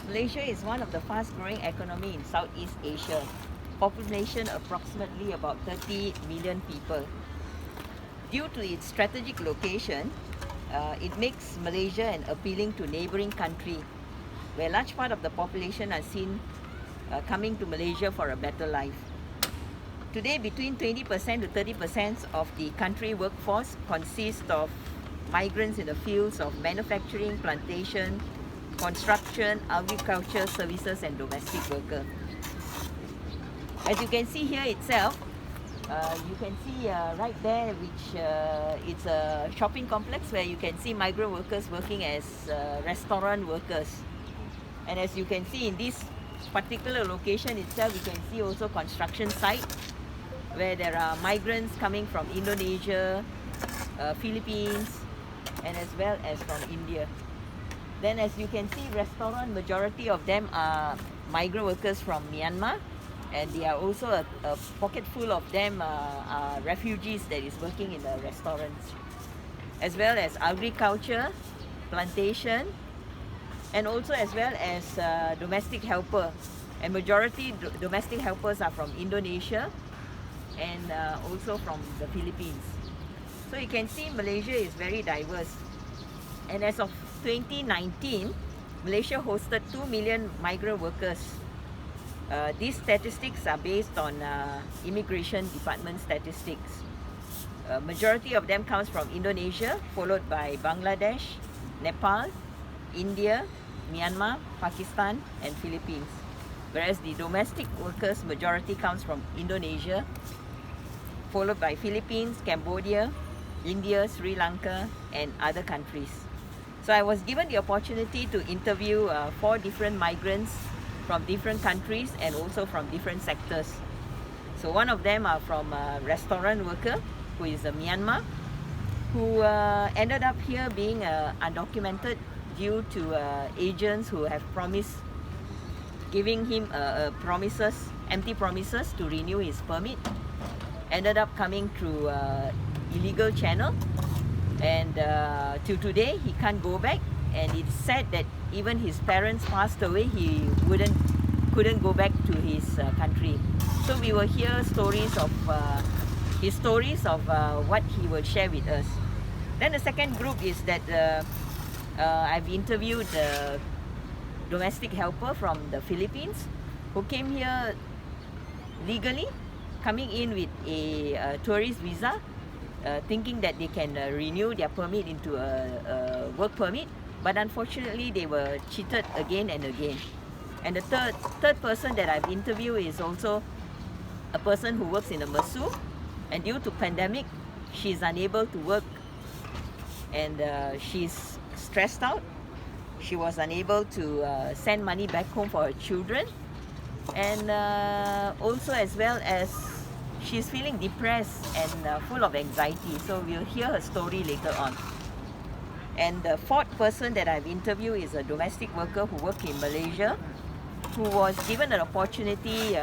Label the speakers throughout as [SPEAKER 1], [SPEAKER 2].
[SPEAKER 1] Malaysia is one of the fast-growing economy in Southeast Asia. Population approximately about 30 million people. Due to its strategic location, it makes Malaysia an appealing to neighboring country, where large part of the population are seen coming to Malaysia for a better life. Today, between 20% to 30% of the country workforce consists of migrants in the fields of manufacturing, plantation, construction, agriculture, services, and domestic worker. As you can see here itself, you can see right there, which it's a shopping complex where you can see migrant workers working as restaurant workers. And as you can see in this particular location itself, you can see also construction site where there are migrants coming from Indonesia, Philippines, and as well as from India. Then as you can see, restaurant, majority of them are migrant workers from Myanmar, and they are also a pocket full of them are refugees that is working in the restaurants, as well as agriculture, plantation, and also as well as domestic helper. And majority domestic helpers are from Indonesia and also from the Philippines. So you can see Malaysia is very diverse. And as of 2019, Malaysia hosted 2 million migrant workers. These statistics are based on Immigration Department statistics. Majority of them comes from Indonesia, followed by Bangladesh, Nepal, India, Myanmar, Pakistan, and Philippines. Whereas the domestic workers, majority comes from Indonesia, followed by Philippines, Cambodia, India, Sri Lanka, and other countries. So I was given the opportunity to interview 4 different migrants from different countries and also from different sectors. So one of them are from a restaurant worker who is a Myanmar, who ended up here being undocumented due to agents who have promised, giving him empty promises to renew his permit. Ended up coming through illegal channel, and till today he can't go back, and it's said that even his parents passed away, he couldn't go back to his country. So we will hear stories of his stories of what he will share with us. Then the second group is that I've interviewed the domestic helper from the Philippines who came here legally, coming in with a tourist visa, thinking that they can renew their permit into a work permit, but unfortunately they were cheated again and again. And the third person that I've interviewed is also a person who works in a MRSU, and due to pandemic, she's unable to work, and she's stressed out. She was unable to send money back home for her children, and also as well as she's feeling depressed and full of anxiety. So we'll hear her story later on. And the fourth person that I've interviewed is a domestic worker who worked in Malaysia, who was given an opportunity.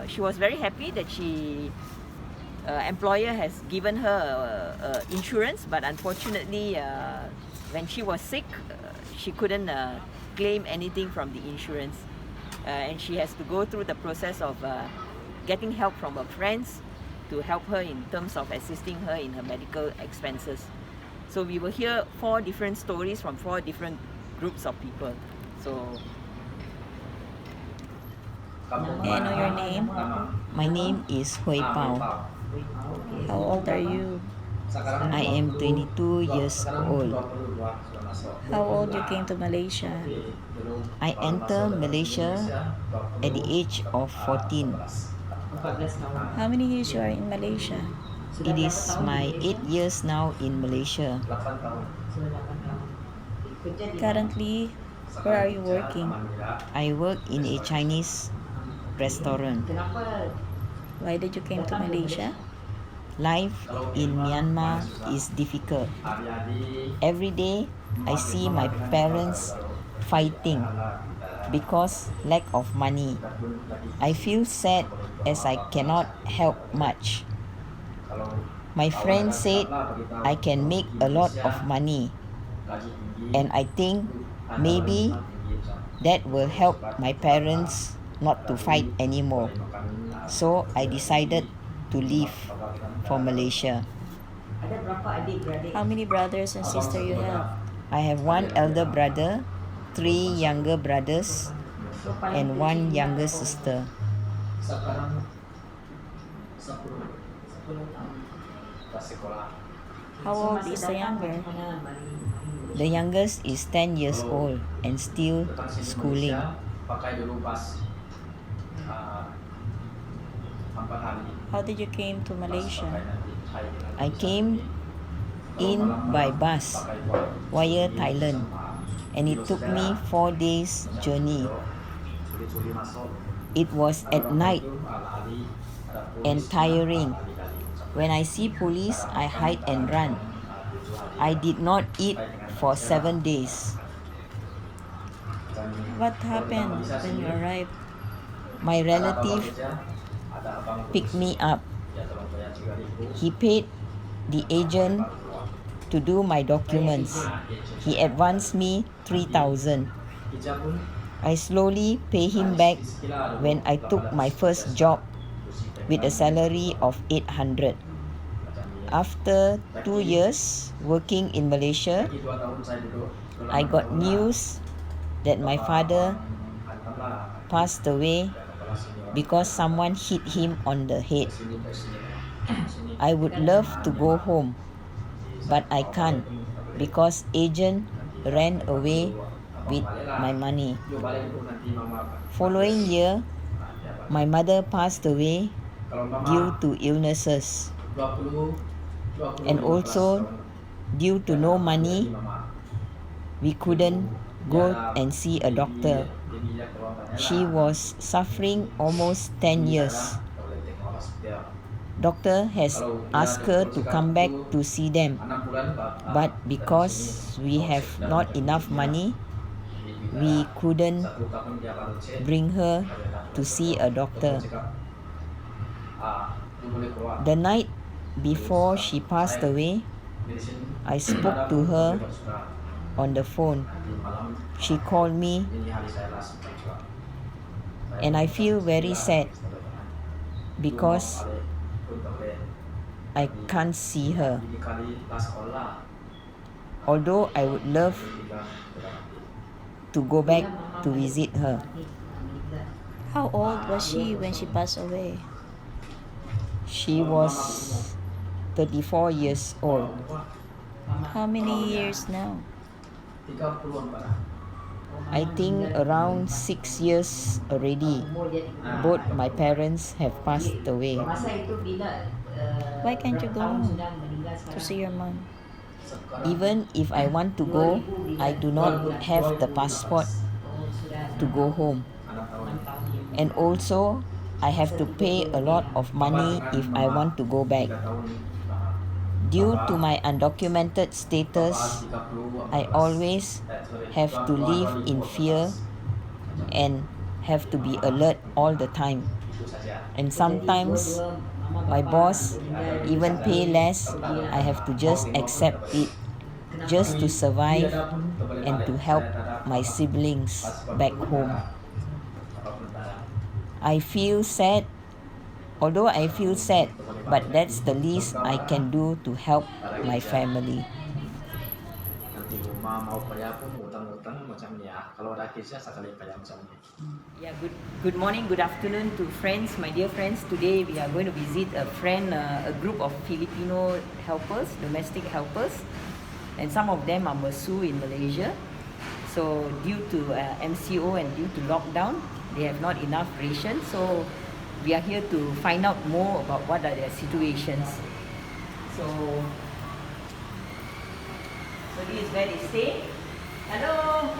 [SPEAKER 1] She was very happy that she employer has given her insurance, but unfortunately when she was sick, she couldn't claim anything from the insurance, and she has to go through the process of getting help from her friends to help her in terms of assisting her in her medical expenses. So we will hear 4 different stories from 4 different groups of people. So
[SPEAKER 2] May I know your name?
[SPEAKER 1] my name is Hui Pao.
[SPEAKER 2] How old are you?
[SPEAKER 1] I am 22 years old.
[SPEAKER 2] How old you came to Malaysia?
[SPEAKER 1] I entered Malaysia at the age of 14.
[SPEAKER 2] How many years you are in Malaysia?
[SPEAKER 1] It is my 8 years now in Malaysia.
[SPEAKER 2] Currently, where are you working?
[SPEAKER 1] I work in a Chinese restaurant.
[SPEAKER 2] Why did you came to Malaysia?
[SPEAKER 1] Life in Myanmar is difficult. Every day I see my parents fighting because lack of money. I feel sad as I cannot help much. My friend said I can make a lot of money, and I think maybe that will help my parents not to fight anymore. So I decided to leave for Malaysia.
[SPEAKER 2] How many brothers and sisters you have?
[SPEAKER 1] I have one elder brother, 3 younger brothers, and 1 younger sister.
[SPEAKER 2] How old is the younger?
[SPEAKER 1] The youngest is 10 years old and still schooling.
[SPEAKER 2] How did you came to Malaysia?
[SPEAKER 1] I came in by bus via Thailand, and it took me 4 days journey. It was at night and tiring. When I see police, I hide and run. I did not eat for 7 days.
[SPEAKER 2] What happened when you arrived?
[SPEAKER 1] My relative picked me up. He paid the agent to do my documents. He advanced me 3,000. I slowly pay him back when I took my first job with a salary of 800. After 2 years working in Malaysia, I got news that my father passed away because someone hit him on the head. I would love to go home, but I can't because agent ran away with my money. Following year, my mother passed away due to illnesses, and also due to no money, we couldn't go and see a doctor. She was suffering almost 10 years. Doctor has asked her to come back to see them, but because we have not enough money, we couldn't bring her to see a doctor. The night before she passed away, I spoke to her on the phone. She called me, and I feel very sad because I can't see her. Although I would love to go back to visit her.
[SPEAKER 2] How old was she when she passed away?
[SPEAKER 1] She was 34 years old.
[SPEAKER 2] How many years now?
[SPEAKER 1] I think around 6 years already. Both my parents have passed away.
[SPEAKER 2] Why can't you go home to see your mom?
[SPEAKER 1] Even if I want to go, I do not have the passport to go home. And also, I have to pay a lot of money if I want to go back. Due to my undocumented status, I always have to live in fear and have to be alert all the time. And sometimes my boss even pay less. I have to just accept it just to survive and to help my siblings back home. I feel sad. Although I feel sad, but that's the least I can do to help my family. Yeah, good morning, good afternoon to friends, my dear friends. Today we are going to visit a group of Filipino helpers, domestic helpers, and some of them are Mesu in Malaysia. So due to MCO and due to lockdown, they have not enough ration. So we are here to find out more about what are their situations. So this is where they stay. Hello,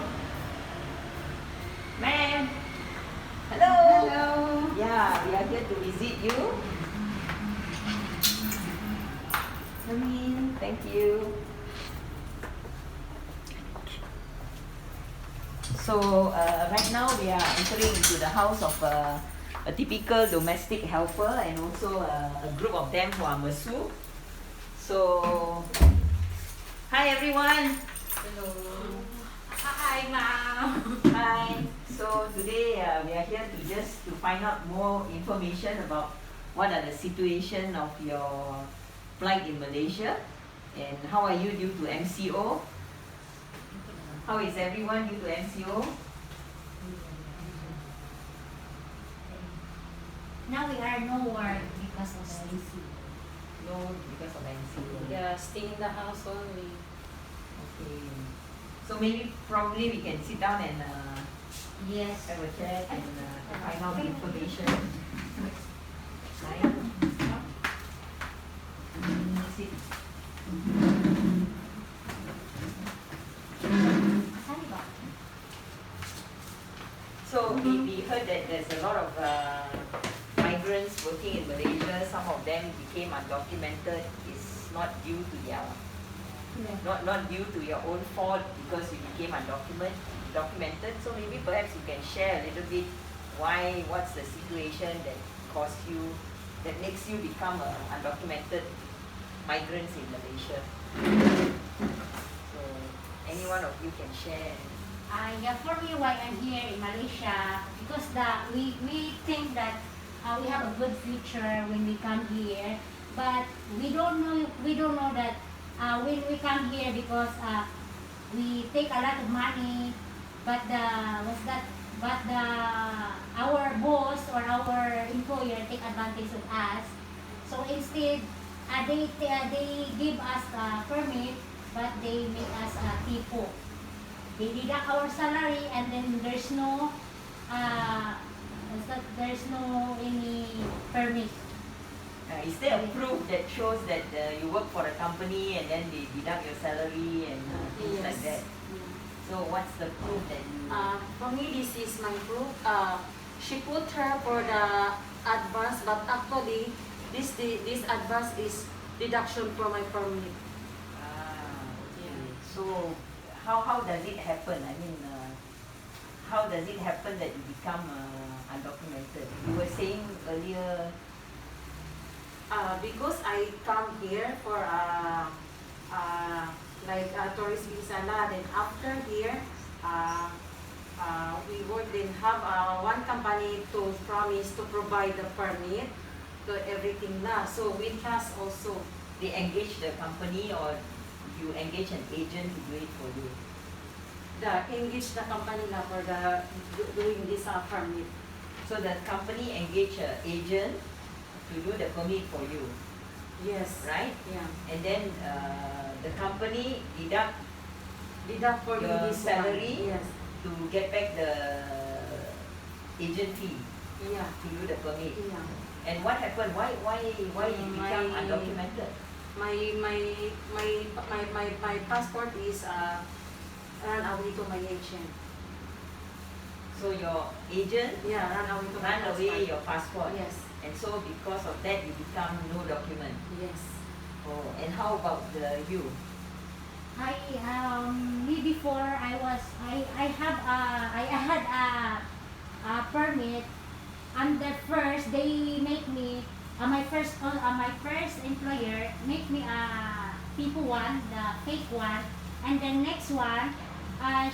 [SPEAKER 1] ma'am. Hello.
[SPEAKER 3] Hello.
[SPEAKER 1] Yeah, we are here to visit you. Come in. Thank you. So right now we are entering into the house of a typical domestic helper and also a group of them who are Mesu. So, hi everyone.
[SPEAKER 3] Hello. Hi, ma'am.
[SPEAKER 1] Hi. today we are here to find out more information about what are the situation of your flight in Malaysia and how are you due to MCO? How is everyone due to MCO?
[SPEAKER 3] Now we are no work because of CC.
[SPEAKER 1] No, because of MCO.
[SPEAKER 4] Yeah, stay in the house only.
[SPEAKER 1] Okay. So maybe probably we can sit down and
[SPEAKER 3] Yes.
[SPEAKER 1] have a chat and find out information. Right? Sit.
[SPEAKER 3] Sorry ba?
[SPEAKER 1] So we heard that there's a lot of migrants working in Malaysia. Some of them became undocumented. It's not due to their not due to your own fault because you became documented. So maybe perhaps you can share a little bit what's the situation that caused you, that makes you become undocumented migrants in Malaysia. So any one of you can share.
[SPEAKER 3] Yeah, for me, why I'm here in Malaysia, because we think that we have a good future when we come here, but we don't know that when we come here because we take a lot of money, but our boss or our employer take advantage of us. So instead, they give us a permit, but they make us a tipo. They deduct our salary, and then there's no any permit.
[SPEAKER 1] Is there a proof that shows that you work for a company and then they deduct your salary and things like that? So what's the proof that you...
[SPEAKER 4] For me, this is my proof. She put her for the advance, but actually, this advance is deduction from my permit.
[SPEAKER 1] Okay. So how does it happen? I mean, how does it happen that you become undocumented? You were saying earlier...
[SPEAKER 4] Because I come here for like a tourist visa na, then after here, we work, then have one company to promise to provide the permit to everything na. So we trust also.
[SPEAKER 1] They engage the company or you engage an agent to do it for you?
[SPEAKER 4] Engage the company na for doing this permit.
[SPEAKER 1] So the company engage an agent to do the permit for you,
[SPEAKER 4] Yes.
[SPEAKER 1] right?
[SPEAKER 4] Yeah.
[SPEAKER 1] And then the company deduct
[SPEAKER 4] For you
[SPEAKER 1] your
[SPEAKER 4] this
[SPEAKER 1] salary
[SPEAKER 4] one. Yes.
[SPEAKER 1] to get back the agent fee
[SPEAKER 4] Yeah.
[SPEAKER 1] to do the permit.
[SPEAKER 4] Yeah.
[SPEAKER 1] And what happened? Why you become
[SPEAKER 4] My-
[SPEAKER 1] undocumented?
[SPEAKER 4] My passport is run away to my agent.
[SPEAKER 1] So your agent
[SPEAKER 4] Yeah, run away to my
[SPEAKER 1] ran away
[SPEAKER 4] passport.
[SPEAKER 1] your passport.
[SPEAKER 4] Yes.
[SPEAKER 1] And so because of that you become no document.
[SPEAKER 4] Yes.
[SPEAKER 1] Oh, and how about you?
[SPEAKER 3] Me before I had a permit, and the first they make me my first employer make me a people one, the fake one, and the next one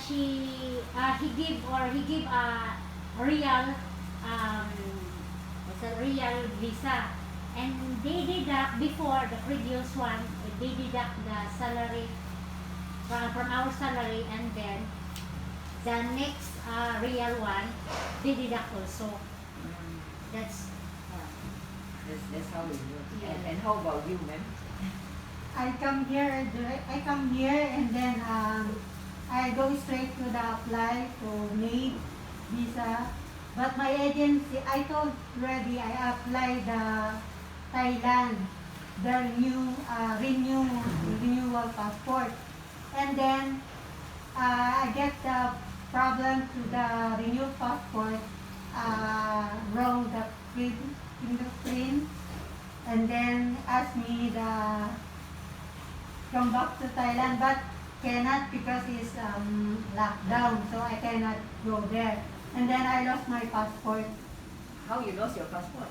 [SPEAKER 3] he give a real real visa, and they deduct before the previous one, they deduct the salary from our salary, and then the next real one they deduct also. That's
[SPEAKER 1] That's how it works.
[SPEAKER 3] Yeah.
[SPEAKER 1] And how about you, ma'am?
[SPEAKER 5] I come here and then I go straight to the apply to need visa. But my agency, I told already I applied the Thailand, the renewal passport. And then I get the problem to the renewal passport, wrong the fingerprint, and then ask me the come back to Thailand, but cannot because it's locked down, so I cannot go there. And then I lost my passport.
[SPEAKER 1] How you lost your passport?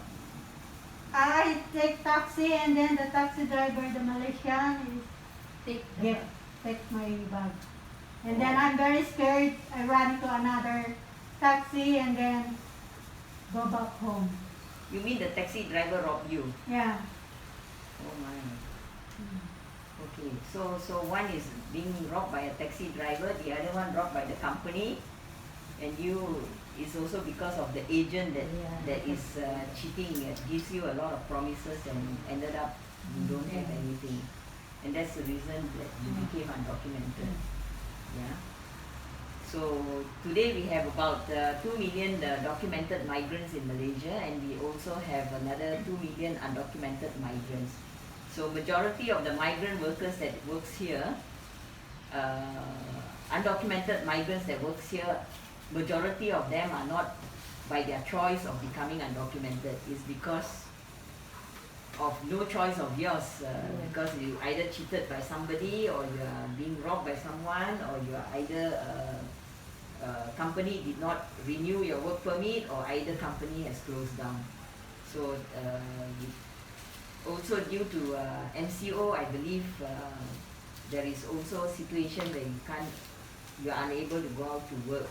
[SPEAKER 5] I take taxi, and then the taxi driver, the Malaysian, take my bag. And then I'm very scared. I ran to another taxi and then go back home.
[SPEAKER 1] You mean the taxi driver robbed you?
[SPEAKER 5] Yeah.
[SPEAKER 1] Oh my. Okay, so one is being robbed by a taxi driver, the other one robbed by the company, and you is also because of the agent that is cheating, gives you a lot of promises and ended up you don't have anything, and that's the reason that you became undocumented. Yeah. So today we have about 2 million documented migrants in Malaysia, and we also have another 2 million undocumented migrants. So majority of the migrant workers that works here, undocumented migrants that works here, majority of them are not by their choice of becoming undocumented. It's because of no choice of yours, because you either cheated by somebody, or you are being robbed by someone, or you are either company did not renew your work permit, or either company has closed down. So also due to MCO, I believe there is also a situation where you are unable to go out to work.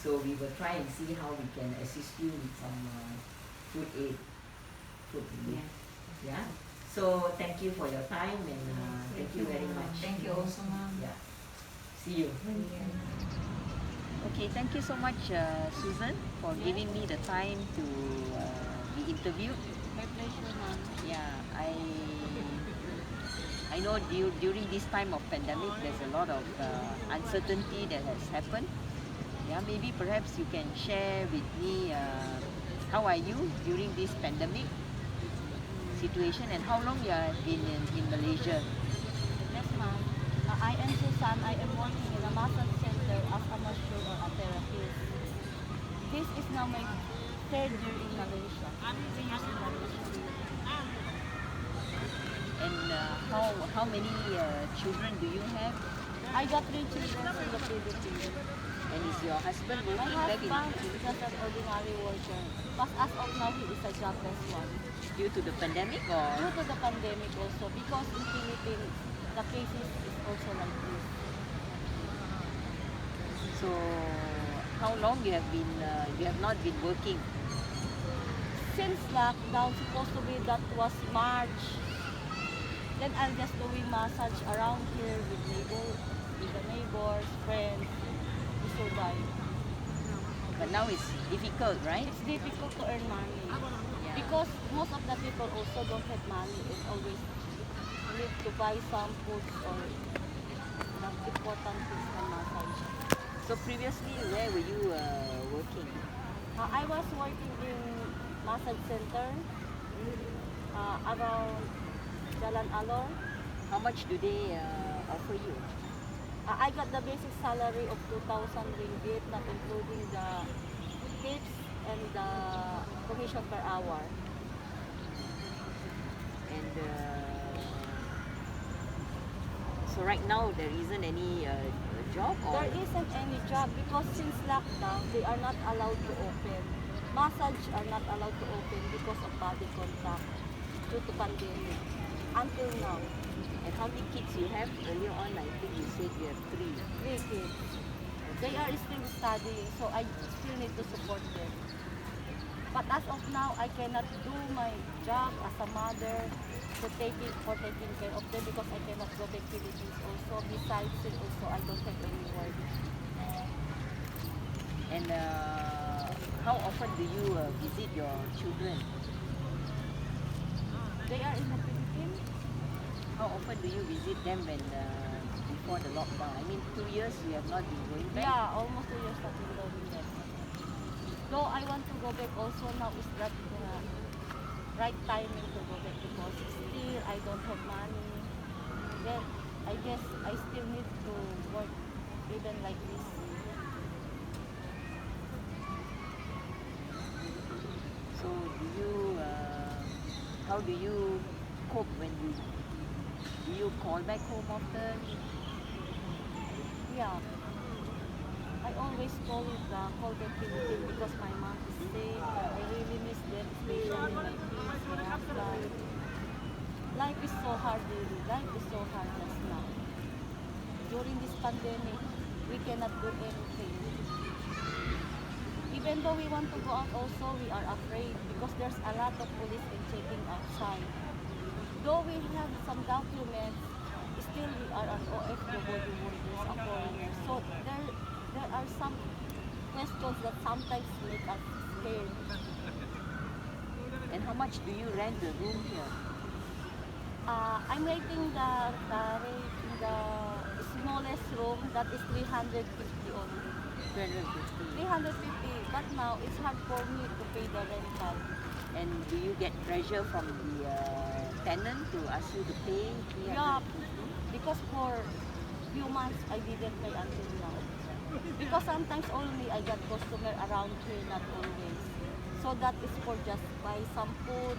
[SPEAKER 1] So we will try and see how we can assist you with some food aid, food relief. Yeah. So thank you for your time, and thank you very much.
[SPEAKER 2] Thank you also, ma'am.
[SPEAKER 1] Yeah. See you. Okay, thank you so much, Susan, for giving me the time to be interviewed.
[SPEAKER 3] My pleasure, ma'am.
[SPEAKER 1] Yeah, I know during this time of pandemic, there's a lot of uncertainty that has happened. Yeah, maybe perhaps you can share with me how are you during this pandemic situation, and how long you have been in Malaysia.
[SPEAKER 3] Yes, ma'am. I am Susan. I am working in a massage center as a masseur or a therapist. This is now my third year in Malaysia. 3 years in Malaysia.
[SPEAKER 1] And how many children do you have?
[SPEAKER 3] I got 3 children in the Philippines.
[SPEAKER 1] And is your husband
[SPEAKER 3] My
[SPEAKER 1] working back in
[SPEAKER 3] husband is just an ordinary worker. But as of now, he is a jobless one.
[SPEAKER 1] due to the pandemic, or?
[SPEAKER 3] Due to the pandemic also, because in Philippines, the cases is also like this.
[SPEAKER 1] So how long you have not been working?
[SPEAKER 3] Since lockdown, supposed to be that was March. Then I'm just doing massage around here with the neighbors, friends. We survive.
[SPEAKER 1] But now it's difficult, right?
[SPEAKER 3] It's difficult to earn money.
[SPEAKER 1] Yeah.
[SPEAKER 3] Because most of the people also don't have money. It's always need to buy some foods or important things for massage.
[SPEAKER 1] So previously, where were you working?
[SPEAKER 3] I was working in massage center around Jalan Alor.
[SPEAKER 1] How much do they offer you?
[SPEAKER 3] I got the basic salary of 2,000 ringgit, not including the tips and the commission per hour.
[SPEAKER 1] And so right now there isn't any job, or?
[SPEAKER 3] There isn't any job because since lockdown, they are not allowed to open. Massage are not allowed to open because of body contact due to pandemic. Until now,
[SPEAKER 1] And how many kids you have? Earlier on, I think you said you have 3.
[SPEAKER 3] 3 kids. They are still studying, so I still need to support them. But as of now, I cannot do my job as a mother for taking care of them because I cannot go back to Philippines also. Besides it also, I don't have any work.
[SPEAKER 1] And how often do you visit your children?
[SPEAKER 3] They are in the Philippines.
[SPEAKER 1] How often do you visit them when before the lockdown? I mean, 2 years you have not been going back?
[SPEAKER 3] Yeah, almost 2 years not been going back. Though I want to go back also now is that the right timing to go back because still I don't have money. Then I guess I still need to work even like this.
[SPEAKER 1] So how do you cope when do you call back home often?
[SPEAKER 3] Yeah. I always call back Philippines because my mom is sick. I really miss them, especially my kids, my husband. Life is so hard, really. Life is so hard just now. During this pandemic, we cannot do anything.
[SPEAKER 6] Even though we want to go out also, we are afraid because there's a lot of police and checking outside. Though we have some documents, still we are an OFW workers, a foreigner. So there are some questions that sometimes make us scared.
[SPEAKER 1] And how much do you rent the room here?
[SPEAKER 6] I'm rating the smallest room, that is 350 only.
[SPEAKER 1] 350.
[SPEAKER 6] 350, but now it's hard for me to pay the rental.
[SPEAKER 1] And do you get pressure from the tenant to ask you to pay 350?
[SPEAKER 6] Yeah, because for few months I didn't pay until now. Because sometimes only I got customer around here, not always. So that is for just buy some food,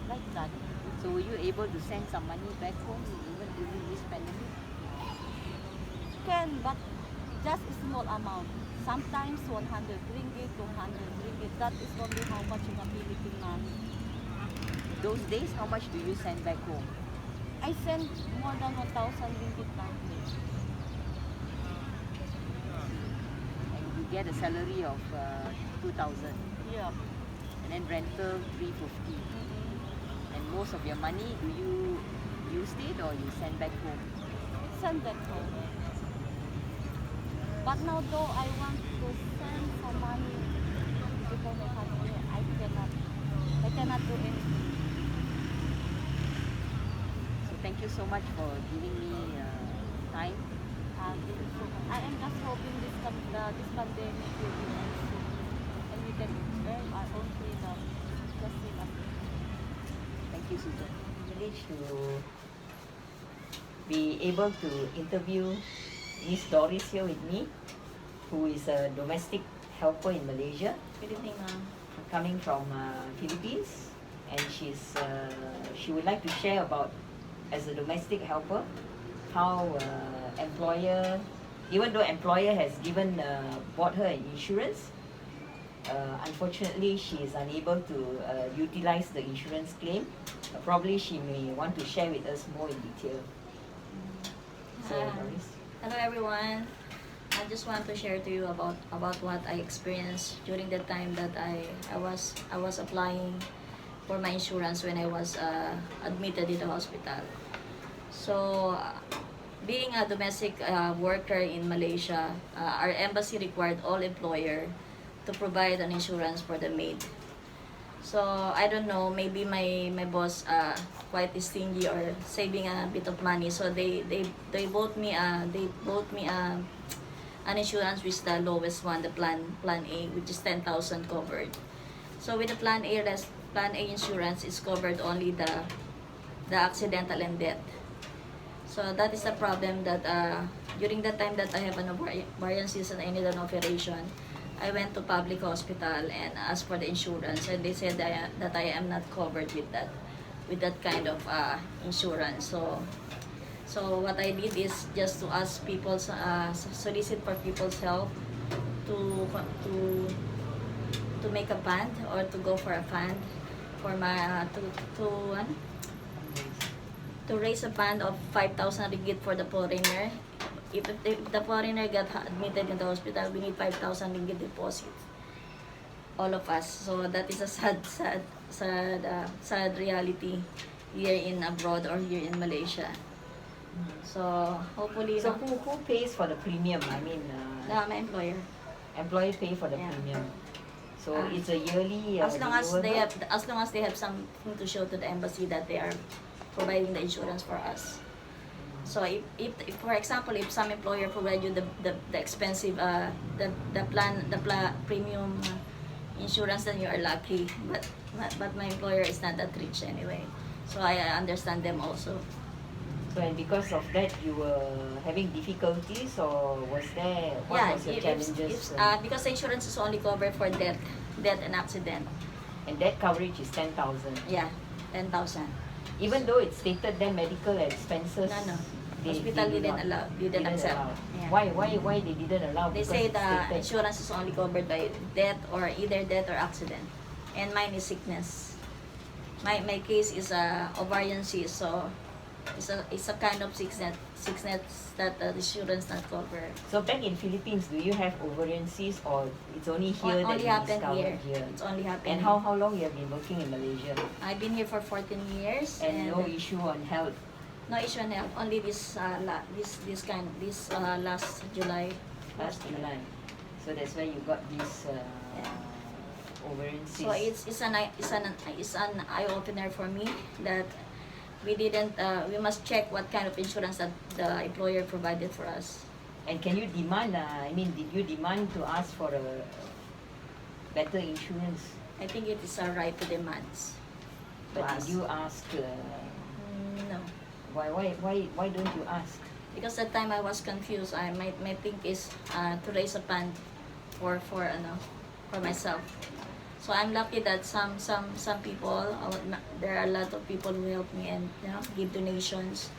[SPEAKER 6] like that.
[SPEAKER 1] So were you able to send some money back home even during this pandemic?
[SPEAKER 6] Can, but just a small amount. Sometimes 100 ringgit, 200 ringgit. That is only how much in a Philippine money.
[SPEAKER 1] Those days, how much do you send back home?
[SPEAKER 6] I send more than 1,000 ringgit monthly.
[SPEAKER 1] And you get a salary of 2,000.
[SPEAKER 6] Yeah.
[SPEAKER 1] And then rental 350. And most of your money, do you use it or you send back home?
[SPEAKER 6] Send that home. But now though I want to send some money before my country, I cannot do anything.
[SPEAKER 1] So thank you so much for giving me time.
[SPEAKER 6] I am just hoping this pandemic will be end soon and we can earn our own freedom. Just save us.
[SPEAKER 1] Thank you, Susan. Privileged to be able to interview Miss Doris here with me, who is a domestic helper in Malaysia,
[SPEAKER 2] Good evening, ma'am.
[SPEAKER 1] coming from Philippines, and she would like to share about, as a domestic helper, how employer, even though employer has bought her an insurance, unfortunately she is unable to utilize the insurance claim. Probably she may want to share with us more in detail. So, Doris.
[SPEAKER 2] Hello everyone. I just want to share to you about what I experienced during the time that I was applying for my insurance when I was admitted in the hospital. So, being a domestic worker in Malaysia, our embassy required all employer to provide an insurance for the maid. So I don't know, maybe my boss quite stingy or saving a bit of money. So they bought me an insurance which is the lowest one, the plan A, which is 10,000 covered. So with the plan A insurance is covered only the accidental and death. So that is the problem that during the time that I have an ovarian cyst and I need an operation, I went to public hospital and asked for the insurance, and they said that I am not covered with that kind of insurance. So what I did is just to ask people, solicit for people's help to make a fund or to go for a fund for my to raise a fund of 5,000 ringgit for the foreigner. If the foreigner got admitted in the hospital, we need 5,000 ringgit deposit. All of us. So that is a sad reality here in abroad or here in Malaysia. So hopefully,
[SPEAKER 1] So who pays for the premium? I mean,
[SPEAKER 2] my employer.
[SPEAKER 1] employee pay for the
[SPEAKER 2] Yeah.
[SPEAKER 1] premium. So it's a yearly.
[SPEAKER 2] As long as
[SPEAKER 1] renewable?
[SPEAKER 2] they have something to show to the embassy that they are providing the insurance for us. So if for example, if some employer provide you the expensive premium insurance, then you are lucky. But my employer is not that rich anyway. So I understand them also.
[SPEAKER 1] So and because of that, you were having difficulties, or was what was your challenges?
[SPEAKER 2] Because the insurance is only covered for death and accident.
[SPEAKER 1] And that coverage is 10,000.
[SPEAKER 2] Yeah, 10,000.
[SPEAKER 1] Even though it stated then medical expenses.
[SPEAKER 2] No.
[SPEAKER 1] They
[SPEAKER 2] Hospital
[SPEAKER 1] did
[SPEAKER 2] didn't
[SPEAKER 1] not-
[SPEAKER 2] allow, didn't accept.
[SPEAKER 1] allow.
[SPEAKER 2] Yeah.
[SPEAKER 1] Why they didn't allow?
[SPEAKER 2] They
[SPEAKER 1] Because
[SPEAKER 2] say
[SPEAKER 1] it
[SPEAKER 2] the
[SPEAKER 1] stated-
[SPEAKER 2] insurance is only covered by death or either death or accident. And mine is sickness. My case is ovarian cyst, so it's a kind of sickness that the insurance not cover.
[SPEAKER 1] So back in Philippines, do you have ovariances or it's only here that
[SPEAKER 2] Only
[SPEAKER 1] you
[SPEAKER 2] happened
[SPEAKER 1] discovered
[SPEAKER 2] here. It's only happened.
[SPEAKER 1] And how long you have been working in Malaysia?
[SPEAKER 2] I've been here for 14 years
[SPEAKER 1] And no issue on health?
[SPEAKER 2] no issue now. Only this last July.
[SPEAKER 1] Last July. So that's why you got this ovarian cyst.
[SPEAKER 2] So it's an eye opener for me that we must check what kind of insurance that the employer provided for us.
[SPEAKER 1] And can you demand, did you demand to ask for a better insurance?
[SPEAKER 2] I think it is our right to demand.
[SPEAKER 1] But
[SPEAKER 2] ask.
[SPEAKER 1] did you ask,
[SPEAKER 2] No.
[SPEAKER 1] why don't you ask?
[SPEAKER 2] Because that time I was confused. My think is to raise a fund for myself. So I'm lucky that some people, there are a lot of people who help me and give donations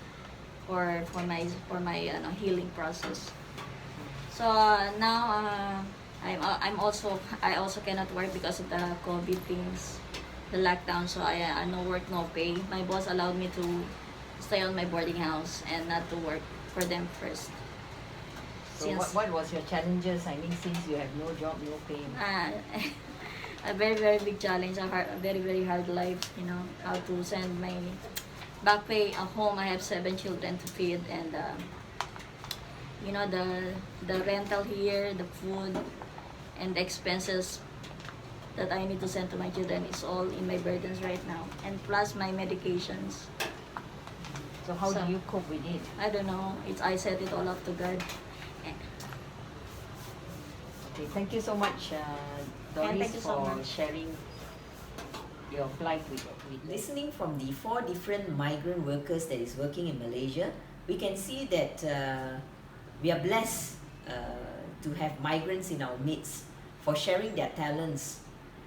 [SPEAKER 2] for my healing process. So now I also cannot work because of the COVID things, the lockdown. So I no work, no pay. My boss allowed me to stay on my boarding house and not to work for them first.
[SPEAKER 1] So what was your challenges? Since you have no job, no pay.
[SPEAKER 2] A very, very big challenge, a very, very hard life, how to send my back pay at home. I have 7 children to feed, and the rental here, the food, and the expenses that I need to send to my children is all in my burdens right now, and plus my medications.
[SPEAKER 1] So how do you cope with it?
[SPEAKER 2] I don't know. I set it all up to God.
[SPEAKER 1] Okay, thank you so much, Doris,
[SPEAKER 2] thank you so
[SPEAKER 1] for
[SPEAKER 2] much.
[SPEAKER 1] sharing your plight with listening from the 4 different migrant workers that is working in Malaysia. We can see that we are blessed to have migrants in our midst for sharing their talents.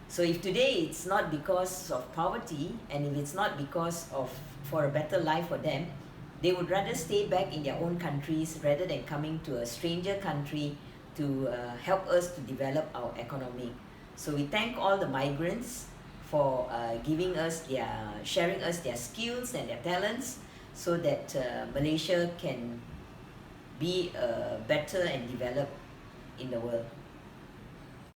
[SPEAKER 1] So if today it's not because of poverty, and if it's not because of for a better life for them, they would rather stay back in their own countries rather than coming to a stranger country to help us to develop our economy. So we thank all the migrants for sharing us their skills and their talents, so that Malaysia can be better and develop in the world.